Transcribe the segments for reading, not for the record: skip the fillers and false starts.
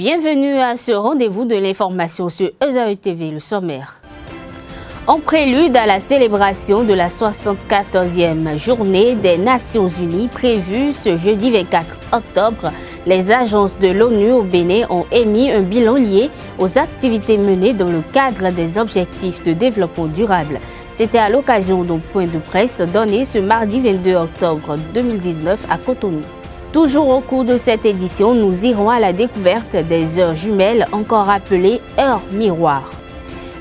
Bienvenue à ce rendez-vous de l'information sur ESAE TV, le sommaire. En prélude à la célébration de la 74e journée des Nations Unies prévue ce jeudi 24 octobre, les agences de l'ONU au Bénin ont émis un bilan lié aux activités menées dans le cadre des objectifs de développement durable. C'était à l'occasion d'un point de presse donné ce mardi 22 octobre 2019 à Cotonou. Toujours au cours de cette édition, nous irons à la découverte des heures jumelles, encore appelées heures miroirs.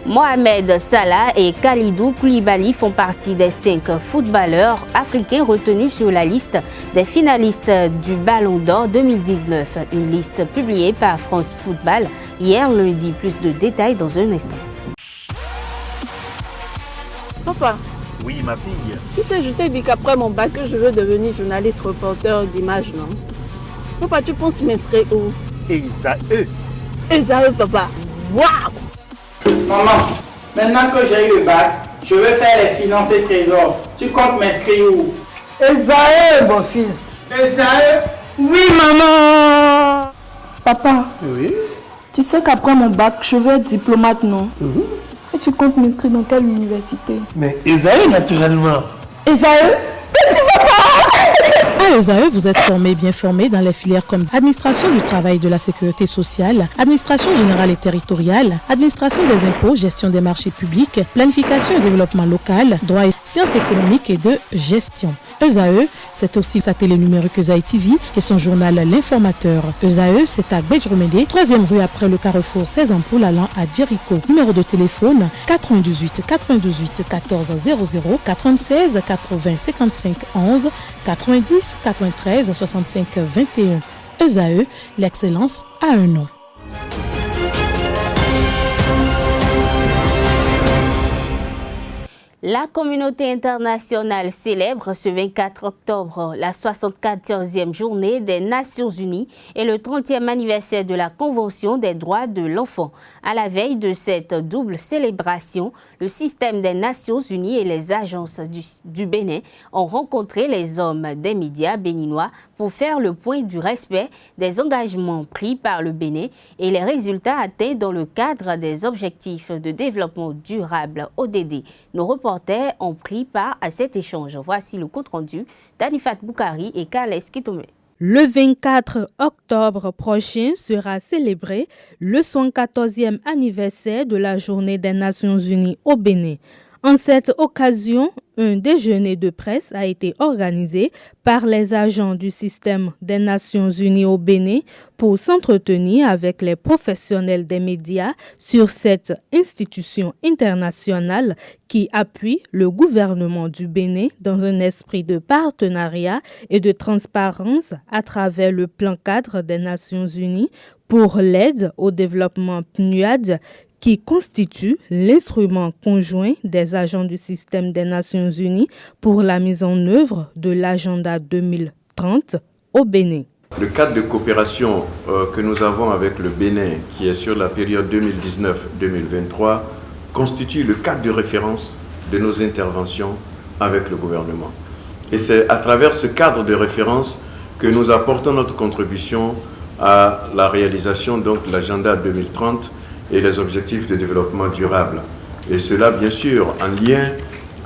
Mohamed Salah et Khalidou Koulibaly font partie des 5 footballeurs africains retenus sur la liste des finalistes du Ballon d'Or 2019. Une liste publiée par France Football hier lundi. Plus de détails dans un instant. Papa. Oui, ma fille. Tu sais, je t'ai dit qu'après mon bac, je veux devenir journaliste reporter d'image, non? Papa, tu penses m'inscrire où? ESAE. ESAE, papa. Waouh! Maman, maintenant que j'ai eu le bac, je veux faire les finances et trésors. Tu comptes m'inscrire où? ESAE, mon fils. ESAE? Oui, maman. Papa. Oui. Tu sais qu'après mon bac, je veux être diplomate, non? Et tu comptes m'inscrire dans quelle université? Mais ESAE, naturellement. ESAE? Merci, papa. À ESAE, vous êtes bien formé dans les filières comme administration du travail et de la sécurité sociale, administration générale et territoriale, administration des impôts, gestion des marchés publics, planification et développement local, droit et sciences économiques et de gestion. ESAE, c'est aussi sa télé numérique ESAE TV et son journal L'Informateur. ESAE, c'est à Bedjromede, 3e rue après le carrefour 16 ampoules allant à Jericho. Numéro de téléphone 98 98 14 00 96 80 55 11 90 93 65 21. ESAE, l'excellence a un nom. La communauté internationale célèbre ce 24 octobre la 74e journée des Nations Unies et le 30e anniversaire de la Convention des droits de l'enfant. À la veille de cette double célébration, le système des Nations Unies et les agences du Bénin ont rencontré les hommes des médias béninois pour faire le point du respect des engagements pris par le Bénin et les résultats atteints dans le cadre des objectifs de développement durable ODD. Nos reporters ont pris part à cet échange. Voici le compte-rendu d'Anifat Boukari et Carles Kitome. Le 24 octobre prochain sera célébré le 114e anniversaire de la Journée des Nations Unies au Bénin. En cette occasion, un déjeuner de presse a été organisé par les agents du système des Nations Unies au Bénin pour s'entretenir avec les professionnels des médias sur cette institution internationale qui appuie le gouvernement du Bénin dans un esprit de partenariat et de transparence à travers le plan cadre des Nations Unies pour l'aide au développement PNUAD qui constitue l'instrument conjoint des agents du système des Nations Unies pour la mise en œuvre de l'agenda 2030 au Bénin. Le cadre de coopération que nous avons avec le Bénin, qui est sur la période 2019-2023, constitue le cadre de référence de nos interventions avec le gouvernement. Et c'est à travers ce cadre de référence que nous apportons notre contribution à la réalisation de l'agenda 2030 et les objectifs de développement durable. Et cela, bien sûr, en lien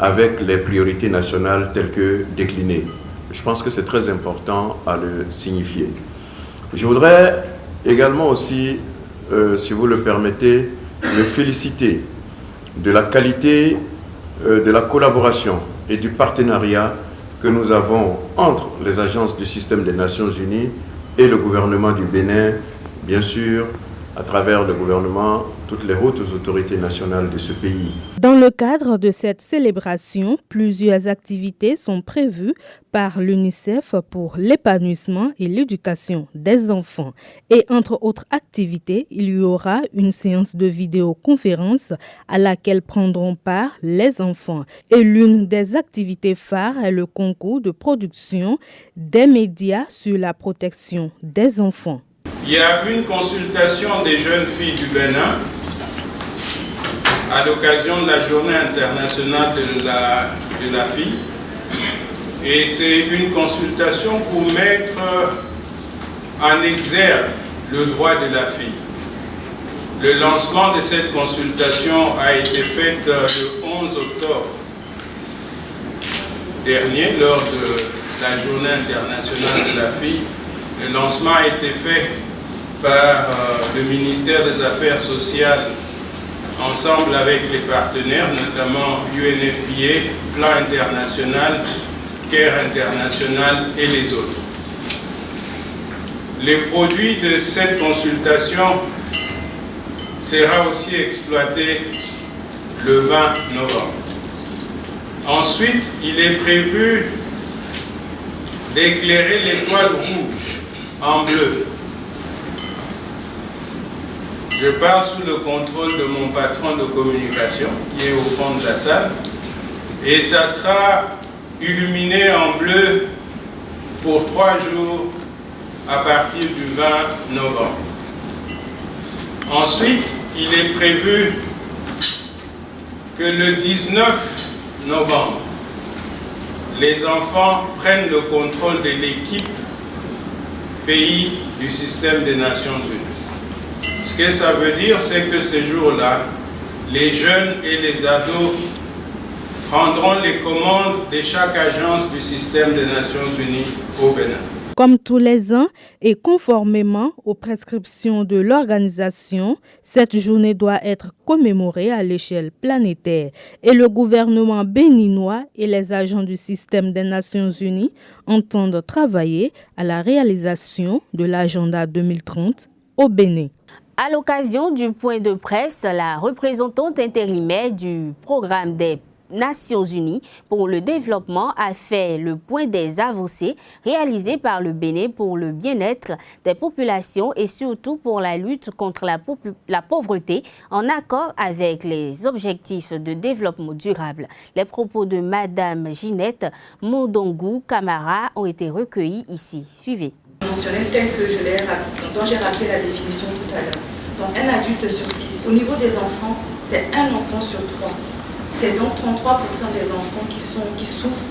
avec les priorités nationales telles que déclinées. Je pense que c'est très important à le signifier. Je voudrais également aussi, si vous le permettez, me féliciter de la qualité de la collaboration et du partenariat que nous avons entre les agences du système des Nations Unies et le gouvernement du Bénin, bien sûr, à travers le gouvernement, toutes les hautes autorités nationales de ce pays. Dans le cadre de cette célébration, plusieurs activités sont prévues par l'UNICEF pour l'épanouissement et l'éducation des enfants. Et entre autres activités, il y aura une séance de vidéoconférence à laquelle prendront part les enfants. Et l'une des activités phares est le concours de production des médias sur la protection des enfants. Il y a une consultation des jeunes filles du Bénin à l'occasion de la Journée internationale de la fille. Et c'est une consultation pour mettre en exergue le droit de la fille. Le lancement de cette consultation a été fait le 11 octobre dernier, lors de la Journée internationale de la fille. Le lancement a été fait par le ministère des Affaires sociales, ensemble avec les partenaires, notamment UNFPA, Plan International, CARE International et les autres. Les produits de cette consultation sera aussi exploité le 20 novembre. Ensuite, il est prévu d'éclairer l'étoile rouge en bleu. Je parle sous le contrôle de mon patron de communication qui est au fond de la salle. Et ça sera illuminé en bleu pour 3 jours à partir du 20 novembre. Ensuite, il est prévu que le 19 novembre, les enfants prennent le contrôle de l'équipe pays du système des Nations Unies. Ce que ça veut dire, c'est que ce jour-là, les jeunes et les ados prendront les commandes de chaque agence du système des Nations Unies au Bénin. Comme tous les ans et conformément aux prescriptions de l'organisation, cette journée doit être commémorée à l'échelle planétaire et le gouvernement béninois et les agents du système des Nations Unies entendent travailler à la réalisation de l'agenda 2030 au Bénin. À l'occasion du point de presse, la représentante intérimaire du programme des Nations Unies pour le développement a fait le point des avancées réalisées par le Bénin pour le bien-être des populations et surtout pour la lutte contre la pauvreté en accord avec les objectifs de développement durable. Les propos de Madame Ginette Mondongou Camara ont été recueillis ici. Suivez. Tel que dont j'ai rappelé la définition tout à l'heure. Donc un adulte sur 6. Au niveau des enfants, c'est un enfant sur 3. C'est donc 33% des enfants qui souffrent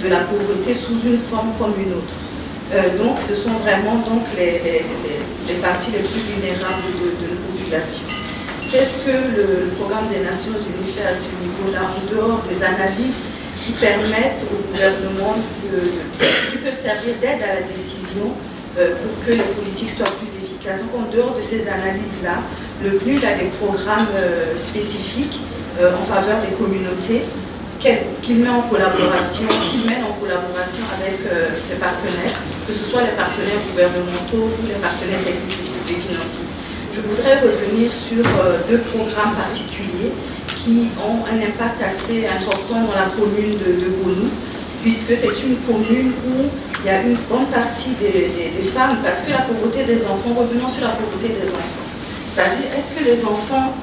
de la pauvreté sous une forme comme une autre. Donc ce sont vraiment donc, les parties les plus vulnérables de nos populations. Qu'est-ce que le programme des Nations Unies fait à ce niveau-là, en dehors des analyses qui permettent au gouvernement, qui peuvent servir d'aide à la décision pour que les politiques soient plus efficaces. Donc en dehors de ces analyses-là, le PNUD a des programmes spécifiques en faveur des communautés qu'il mène en collaboration avec les partenaires, que ce soit les partenaires gouvernementaux ou les partenaires techniques et financiers. Je voudrais revenir sur 2 programmes particuliers qui ont un impact assez important dans la commune de Bonou, puisque c'est une commune où il y a une bonne partie des femmes, parce que la pauvreté des enfants, revenons sur la pauvreté des enfants, c'est-à-dire est-ce que les enfants,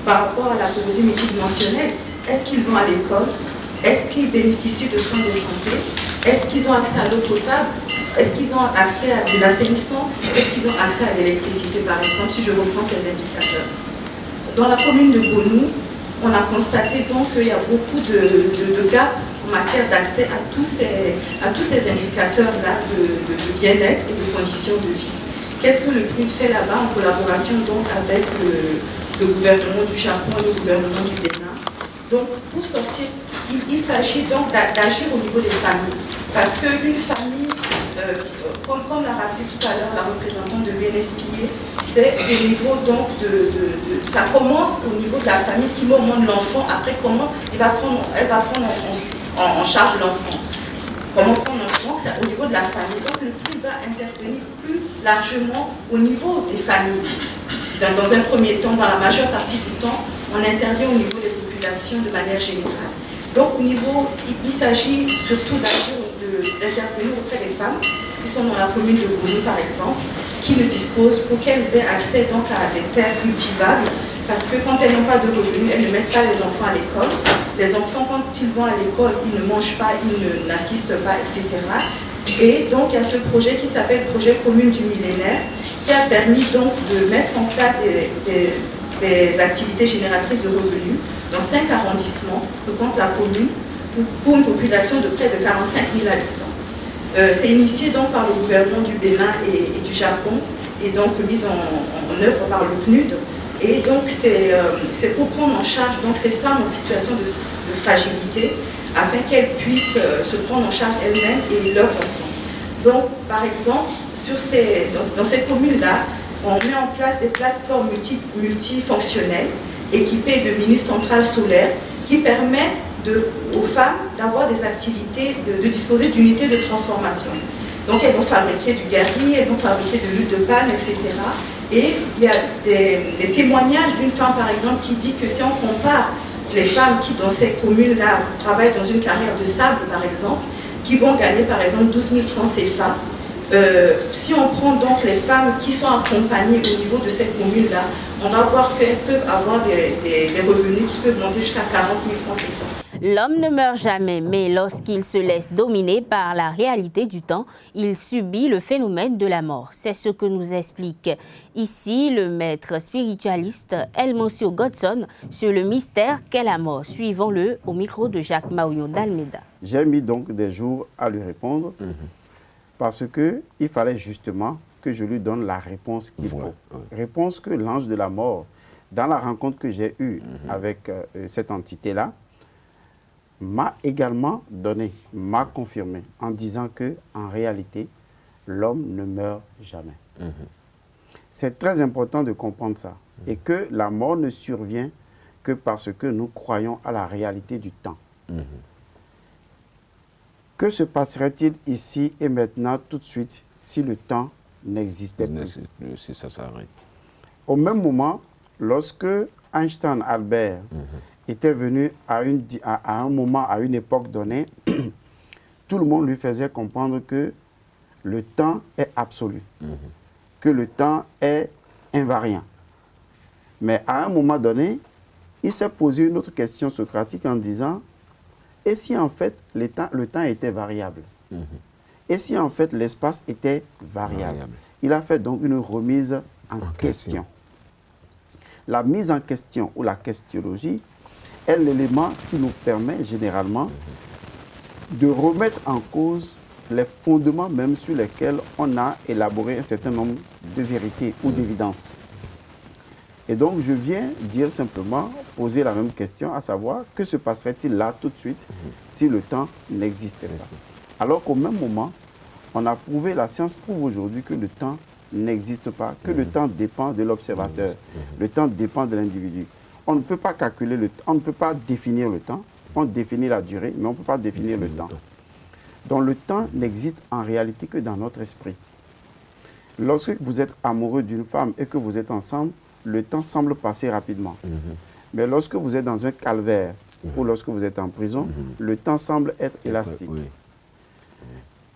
par rapport à la pauvreté multidimensionnelle, est-ce qu'ils vont à l'école? Est-ce qu'ils bénéficient de soins de santé? Est-ce qu'ils ont accès à l'eau potable? Est-ce qu'ils ont accès à de l'assainissement? Est-ce qu'ils ont accès à l'électricité, par exemple, si je reprends ces indicateurs? Dans la commune de Bonou, on a constaté donc qu'il y a beaucoup de gaps en matière d'accès à tous ces indicateurs-là de bien-être et de conditions de vie. Qu'est-ce que le PNUD fait là-bas en collaboration donc avec le gouvernement du Japon et le gouvernement du Bénin? Donc pour sortir, il s'agit donc d'agir au niveau des familles. Parce qu'une famille, comme l'a rappelé tout à l'heure la représentante de l'UNFPA, c'est au niveau donc ça commence au niveau de la famille qui met au monde l'enfant, après comment elle va prendre en charge l'enfant. Comment prendre l'enfant, c'est au niveau de la famille. Donc le PNUD va intervenir plus largement au niveau des familles. Dans un premier temps, dans la majeure partie du temps, on intervient au niveau des populations de manière générale. Donc au niveau, il s'agit surtout d'intervenir auprès des femmes qui sont dans la commune de Bonou par exemple, qui ne disposent, pour qu'elles aient accès donc à des terres cultivables, parce que quand elles n'ont pas de revenus, elles ne mettent pas les enfants à l'école. Les enfants, quand ils vont à l'école, ils ne mangent pas, ils n'assistent pas, etc. Et donc, il y a ce projet qui s'appelle Projet Commune du Millénaire, qui a permis donc de mettre en place des activités génératrices de revenus dans 5 arrondissements que compte la commune pour une population de près de 45 000 habitants. C'est initié donc par le gouvernement du Bénin et du Japon et donc mise en œuvre par le PNUD. Et donc c'est pour prendre en charge donc, ces femmes en situation de fragilité afin qu'elles puissent se prendre en charge elles-mêmes et leurs enfants. Donc par exemple, dans ces communes-là, on met en place des plateformes multifonctionnelles équipées de mini-centrales solaires qui permettent aux femmes d'avoir des activités, de disposer d'unités de transformation. Donc elles vont fabriquer du gari, elles vont fabriquer de l'huile de palme, etc. Et il y a des témoignages d'une femme par exemple qui dit que si on compare les femmes qui dans ces communes-là travaillent dans une carrière de sable par exemple, qui vont gagner par exemple 12 000 francs CFA, si on prend donc les femmes qui sont accompagnées au niveau de ces communes-là, on va voir qu'elles peuvent avoir des revenus qui peuvent monter jusqu'à 40 000 francs CFA. L'homme ne meurt jamais, mais lorsqu'il se laisse dominer par la réalité du temps, il subit le phénomène de la mort. C'est ce que nous explique ici le maître spiritualiste Elmoncio Godson sur le mystère qu'est la mort. Suivons-le au micro de Jacques Maouillon d'Almeida. J'ai mis donc des jours à lui répondre parce qu'il fallait justement que je lui donne la réponse qu'il faut. Réponse que l'ange de la mort, dans la rencontre que j'ai eue avec cette entité-là, m'a également donné, m'a confirmé en disant que en réalité, l'homme ne meurt jamais. C'est très important de comprendre ça et que la mort ne survient que parce que nous croyons à la réalité du temps. Que se passerait-il ici et maintenant tout de suite si le temps n'existait plus? Si ça s'arrête. Au même moment, lorsque Einstein Albert était venu à un moment, à une époque donnée, tout le monde lui faisait comprendre que le temps est absolu, que le temps est invariant. Mais à un moment donné, il s'est posé une autre question socratique en disant, et si en fait le temps était variable? Et si en fait l'espace était variable? Il a fait donc une remise en question. La mise en question ou la questionologie est l'élément qui nous permet généralement de remettre en cause les fondements même sur lesquels on a élaboré un certain nombre de vérités ou d'évidences. Et donc je viens dire simplement, poser la même question, à savoir, que se passerait-il là tout de suite si le temps n'existait pas? Alors qu'au même moment, on a prouvé, la science prouve aujourd'hui que le temps n'existe pas, que le temps dépend de l'observateur, le temps dépend de l'individu. On ne peut pas calculer le temps, on ne peut pas définir le temps. On définit la durée, mais on ne peut pas définir le temps. Donc le temps n'existe en réalité que dans notre esprit. Lorsque vous êtes amoureux d'une femme et que vous êtes ensemble, le temps semble passer rapidement. Mais lorsque vous êtes dans un calvaire ou lorsque vous êtes en prison, le temps semble être élastique.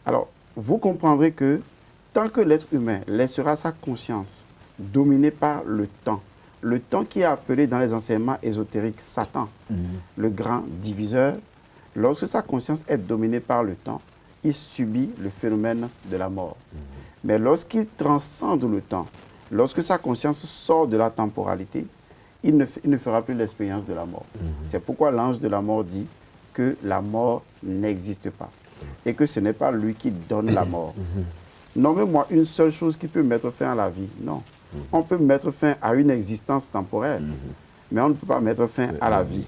Alors, vous comprendrez que tant que l'être humain laissera sa conscience dominée par le temps qui est appelé dans les enseignements ésotériques Satan, le grand diviseur, lorsque sa conscience est dominée par le temps, il subit le phénomène de la mort. Mais lorsqu'il transcende le temps, lorsque sa conscience sort de la temporalité, il ne fera plus l'expérience de la mort. C'est pourquoi l'ange de la mort dit que la mort n'existe pas et que ce n'est pas lui qui donne la mort. Nommez-moi une seule chose qui peut mettre fin à la vie. Non. On peut mettre fin à une existence temporaire, mais on ne peut pas mettre fin à la vie.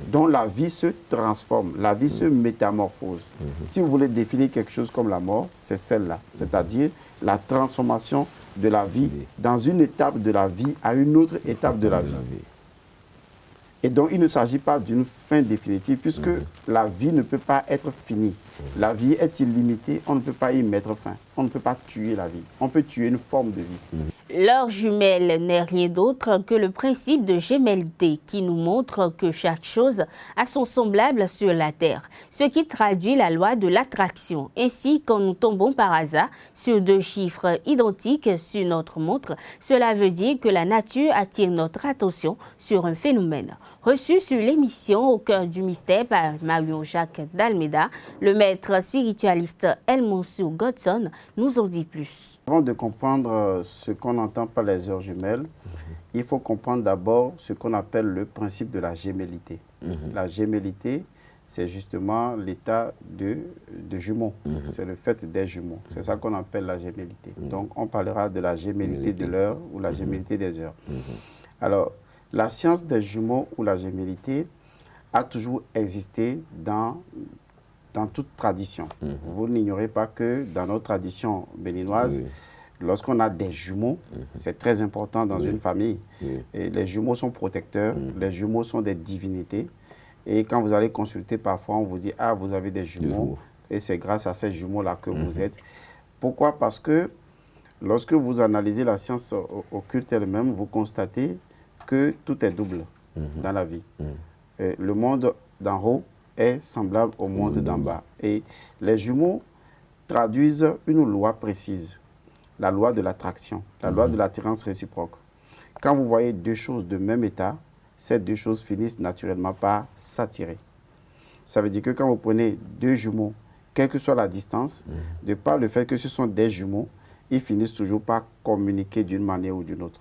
Donc la vie se transforme, la vie se métamorphose. Si vous voulez définir quelque chose comme la mort, c'est celle-là, c'est-à-dire la transformation de la vie dans une étape de la vie à une autre étape de la vie. Et donc, il ne s'agit pas d'une fin définitive, puisque la vie ne peut pas être finie. La vie est illimitée, on ne peut pas y mettre fin. On ne peut pas tuer la vie. On peut tuer une forme de vie. L'heure jumelle n'est rien d'autre que le principe de gémellité qui nous montre que chaque chose a son semblable sur la Terre, ce qui traduit la loi de l'attraction. Ainsi, quand nous tombons par hasard sur deux chiffres identiques sur notre montre, cela veut dire que la nature attire notre attention sur un phénomène. Reçu sur l'émission Au cœur du mystère par Marion Jacques d'Almeida, le maître spiritualiste Elmoncio Godson nous en dit plus. Avant de comprendre ce qu'on entend par les heures jumelles, il faut comprendre d'abord ce qu'on appelle le principe de la gémellité. La gémellité, c'est justement l'état de jumeaux. C'est le fait des jumeaux. C'est ça qu'on appelle la gémellité. Donc, on parlera de la gémellité de l'heure ou la gémellité des heures. Alors, la science des jumeaux ou la gémellité a toujours existé dans toute tradition. Vous n'ignorez pas que dans notre tradition béninoise, lorsqu'on a des jumeaux, c'est très important dans une famille. Et les jumeaux sont protecteurs, les jumeaux sont des divinités. Et quand vous allez consulter, parfois, on vous dit « Ah, vous avez des jumeaux. » Et c'est grâce à ces jumeaux-là que vous êtes. Pourquoi? Parce que lorsque vous analysez la science occulte elle-même, vous constatez que tout est double dans la vie. Et le monde d'en haut est semblable au monde d'en bas. Et les jumeaux traduisent une loi précise, la loi de l'attraction, la loi de l'attirance réciproque. Quand vous voyez deux choses de même état, ces deux choses finissent naturellement par s'attirer. Ça veut dire que quand vous prenez deux jumeaux, quelle que soit la distance, de par le fait que ce sont des jumeaux, ils finissent toujours par communiquer d'une manière ou d'une autre.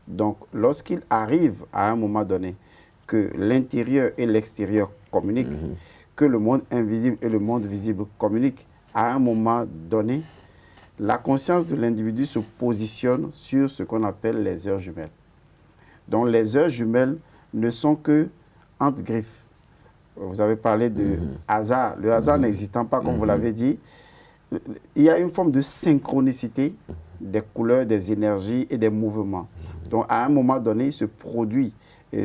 Donc, lorsqu'il arrive à un moment donné que l'intérieur et l'extérieur communiquent, que le monde invisible et le monde visible communiquent, à un moment donné, la conscience de l'individu se positionne sur ce qu'on appelle les heures jumelles. Donc, les heures jumelles ne sont que entre griffes. Vous avez parlé de hasard. Le hasard n'existant pas, comme vous l'avez dit, il y a une forme de synchronicité des couleurs, des énergies et des mouvements. Donc, à un moment donné, il se produit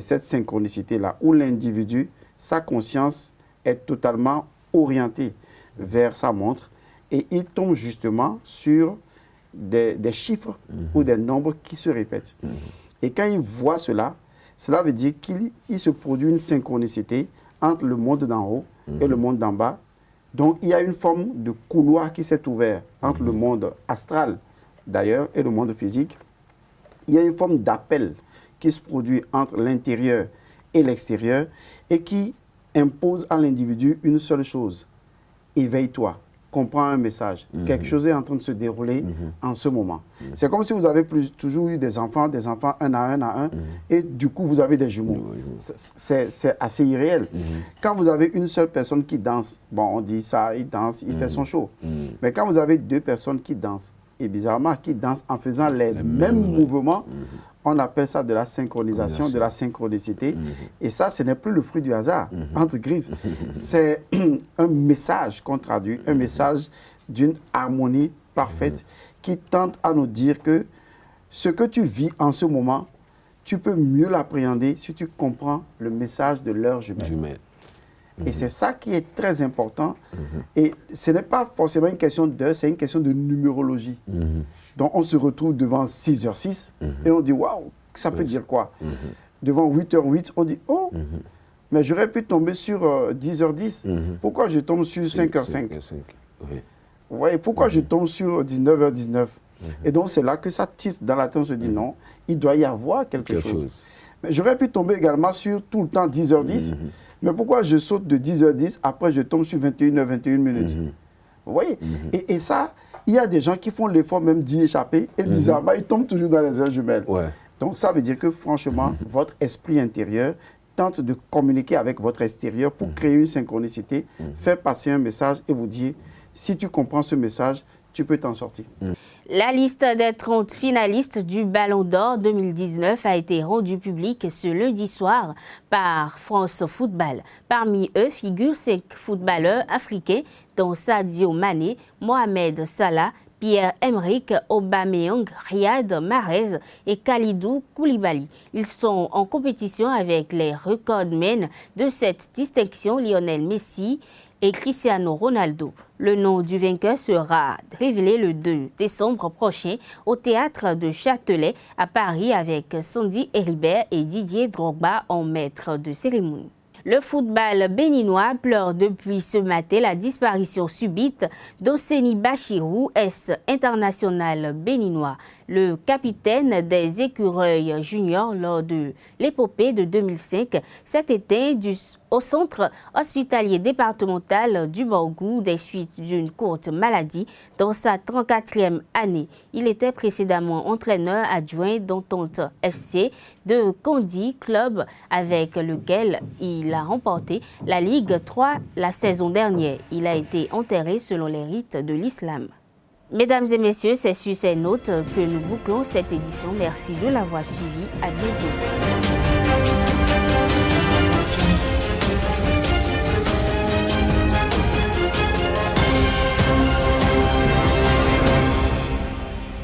cette synchronicité-là, où l'individu, sa conscience est totalement orientée vers sa montre et il tombe justement sur des chiffres ou des nombres qui se répètent. Et quand il voit cela, cela veut dire qu'il se produit une synchronicité entre le monde d'en haut et le monde d'en bas. Donc, il y a une forme de couloir qui s'est ouvert entre le monde astral, d'ailleurs, et le monde physique. Il y a une forme d'appel qui se produit entre l'intérieur et l'extérieur et qui impose à l'individu une seule chose. Éveille-toi, comprends un message. Quelque chose est en train de se dérouler en ce moment. C'est comme si vous avez toujours eu des enfants un à un, et du coup vous avez des jumeaux. C'est assez irréel. Quand vous avez une seule personne qui danse, bon, on dit ça, il danse, il fait son show. Mais quand vous avez deux personnes qui dansent, et bizarrement, qui dansent en faisant les mêmes mouvements, on appelle ça de la synchronisation, de la synchronicité. Et ça, ce n'est plus le fruit du hasard, entre griffes. C'est un message qu'on traduit, un message d'une harmonie parfaite qui tente à nous dire que ce que tu vis en ce moment, tu peux mieux l'appréhender si tu comprends le message de l'heure jumelle. Et c'est ça qui est très important. Et ce n'est pas forcément une question d'heure, c'est une question de numérologie. Donc on se retrouve devant 6h06 et on dit waouh, ça peut dire quoi? Devant 8h08, on dit oh, mais j'aurais pu tomber sur 10h10. Pourquoi je tombe sur 5h05? Vous voyez, pourquoi je tombe sur 19h19? Et donc c'est là que ça titre dans la tête, on se dit non, il doit y avoir quelque chose. Mais j'aurais pu tomber également sur tout le temps 10h10. Mais pourquoi je saute de 10h10, après je tombe sur 21h21 minutes? Vous voyez? Et ça, il y a des gens qui font l'effort même d'y échapper et bizarrement, ils tombent toujours dans les heures jumelles. Donc ça veut dire que franchement, votre esprit intérieur tente de communiquer avec votre extérieur pour créer une synchronicité, faire passer un message et vous dire, si tu comprends ce message, tu peux t'en sortir. La liste des 30 finalistes du Ballon d'Or 2019 a été rendue publique ce lundi soir par France Football. Parmi eux figurent 5 footballeurs africains, dont Sadio Mané, Mohamed Salah, Pierre-Emerick Aubameyang, Riyad Mahrez et Kalidou Koulibaly. Ils sont en compétition avec les recordmen de cette distinction, Lionel Messi et Cristiano Ronaldo. Le nom du vainqueur sera révélé le 2 décembre prochain au théâtre de Châtelet à Paris avec Sandy Heribert et Didier Drogba en maître de cérémonie. Le football béninois pleure depuis ce matin la disparition subite d'Oseni Bachirou, ex-international béninois. le capitaine des Écureuils juniors lors de l'épopée de 2005, cet été au centre hospitalier départemental du Borgou des suites d'une courte maladie dans sa 34e année. Il était précédemment entraîneur adjoint d'Entente FC de Kondi, club avec lequel il a remporté la Ligue 3 la saison dernière. Il a été enterré selon les rites de l'islam. Mesdames et messieurs, c'est sur ces notes que nous bouclons cette édition. Merci de l'avoir suivi. À bientôt.